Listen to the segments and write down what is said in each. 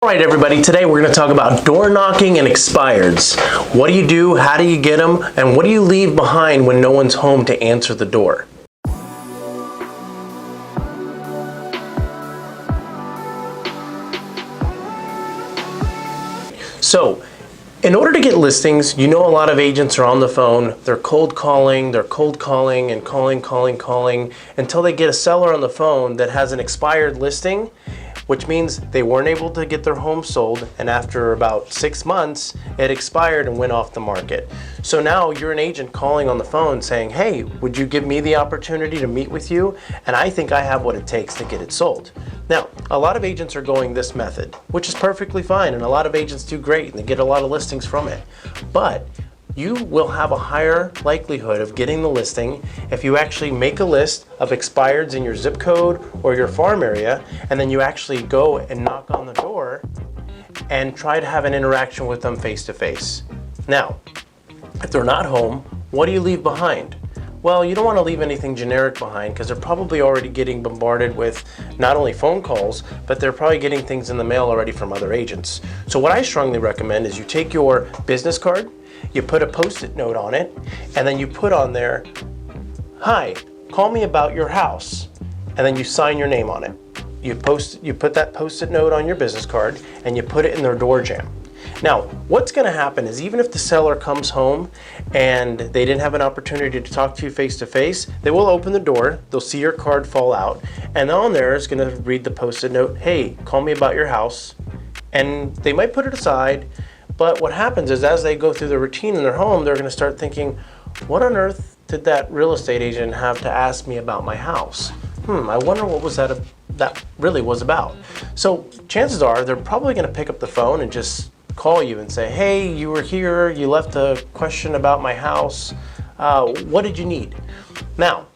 All right, everybody, today we're going to talk about door knocking and expireds. What do you do, how do you get them, and what do you leave behind when no one's home to answer the door? So, in order to get listings, you know a lot of agents are on the phone, they're cold calling and calling until they get a seller on the phone that has an expired listing, which means they weren't able to get their home sold, and after about 6 months, it expired and went off the market. So now you're an agent calling on the phone saying, hey, would you give me the opportunity to meet with you? And I think I have what it takes to get it sold. Now, a lot of agents are going this method, which is perfectly fine, and a lot of agents do great and they get a lot of listings from it. But you will have a higher likelihood of getting the listing if you actually make a list of expireds in your zip code or your farm area, and then you actually go and knock on the door and try to have an interaction with them face to face. Now, if they're not home, what do you leave behind? Well, you don't want to leave anything generic behind because they're probably already getting bombarded with not only phone calls, but they're probably getting things in the mail already from other agents. So what I strongly recommend is you take your business card, you put a post-it note on it, and then you put on there, hi, call me about your house, and then you sign your name on it. You put that post-it note on your business card and you put it in their door jamb. Now, what's going to happen is even if the seller comes home and they didn't have an opportunity to talk to you face to face, they will open the door, they'll see your card fall out, and on there is going to read the post-it note, hey, call me about your house, and they might put it aside. But what happens is as they go through the routine in their home, they're going to start thinking, what on earth did that real estate agent have to ask me about my house? I wonder what was that really was about. So chances are they're probably going to pick up the phone and just call you and say, hey, you were here, you left a question about my house. What did you need? Now,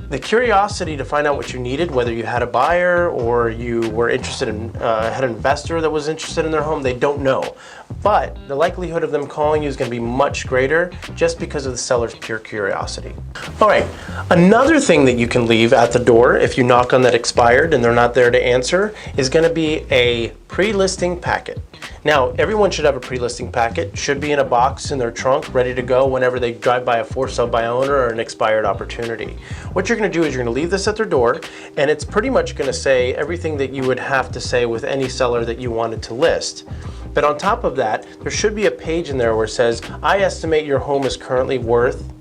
the curiosity to find out what you needed, whether you had a buyer or you were interested in, had an investor that was interested in their home, they don't know. But the likelihood of them calling you is going to be much greater just because of the seller's pure curiosity. All right, another thing that you can leave at the door if you knock on that expired and they're not there to answer is going to be a pre-listing packet. Now, everyone should have a pre-listing packet, should be in a box in their trunk, ready to go whenever they drive by a for sale by owner or an expired opportunity. What you're going to do is you're going to leave this at their door, and it's pretty much going to say everything that you would have to say with any seller that you wanted to list. But on top of that, there should be a page in there where it says, I estimate your home is currently worth,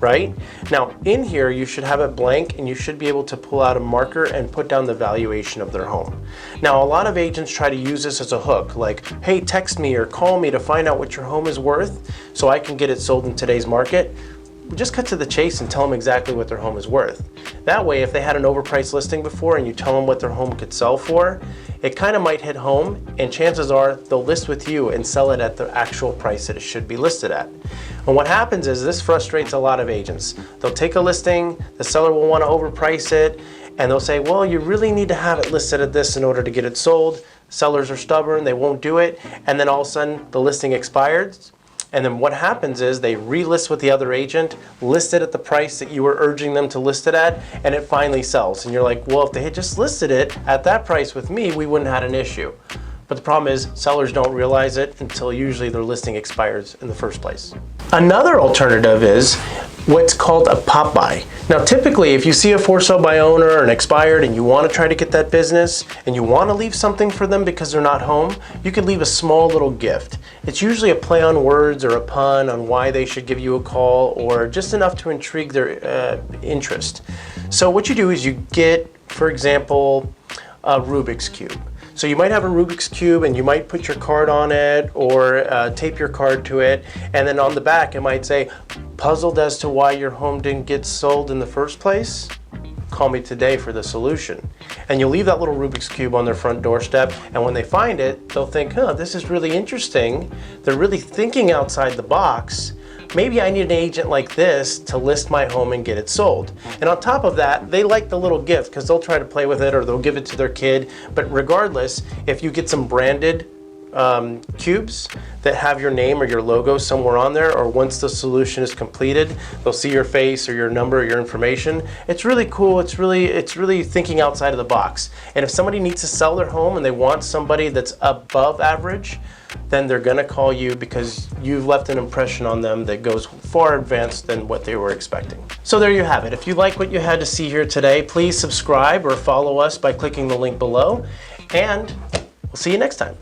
right? Now, in here, you should have it blank and you should be able to pull out a marker and put down the valuation of their home. Now, a lot of agents try to use this as a hook, like, hey, text me or call me to find out what your home is worth so I can get it sold in today's market. Just cut to the chase and tell them exactly what their home is worth. That way, if they had an overpriced listing before and you tell them what their home could sell for, it kind of might hit home, and chances are they'll list with you and sell it at the actual price that it should be listed at. And what happens is this frustrates a lot of agents. They'll take a listing, the seller will want to overprice it, and they'll say, well, you really need to have it listed at this in order to get it sold. Sellers are stubborn, they won't do it, and then all of a sudden the listing expires. And then what happens is they relist with the other agent, list it at the price that you were urging them to list it at, and it finally sells. And you're like, well, if they had just listed it at that price with me, we wouldn't have had an issue. But the problem is sellers don't realize it until usually their listing expires in the first place. Another alternative is what's called a pop buy. Now, typically, if you see a for sale by owner or an expired and you want to try to get that business and you want to leave something for them because they're not home, you could leave a small little gift. It's usually a play on words or a pun on why they should give you a call or just enough to intrigue their interest. So what you do is you get, for example, a Rubik's Cube. So you might have a Rubik's Cube and you might put your card on it or tape your card to it, and then on the back it might say, puzzled as to why your home didn't get sold in the first place? Call me today for the solution. And you'll leave that little Rubik's Cube on their front doorstep, and when they find it, they'll think, this is really interesting. They're really thinking outside the box. Maybe I need an agent like this to list my home and get it sold. And on top of that, they like the little gift because they'll try to play with it or they'll give it to their kid. But regardless, if you get some branded cubes that have your name or your logo somewhere on there, or once the solution is completed, they'll see your face or your number or your information. It's really cool. It's really thinking outside of the box. And if somebody needs to sell their home and they want somebody that's above average, then they're gonna call you because you've left an impression on them that goes far advanced than what they were expecting. So there you have it. If you like what you had to see here today, please subscribe or follow us by clicking the link below, and we'll see you next time.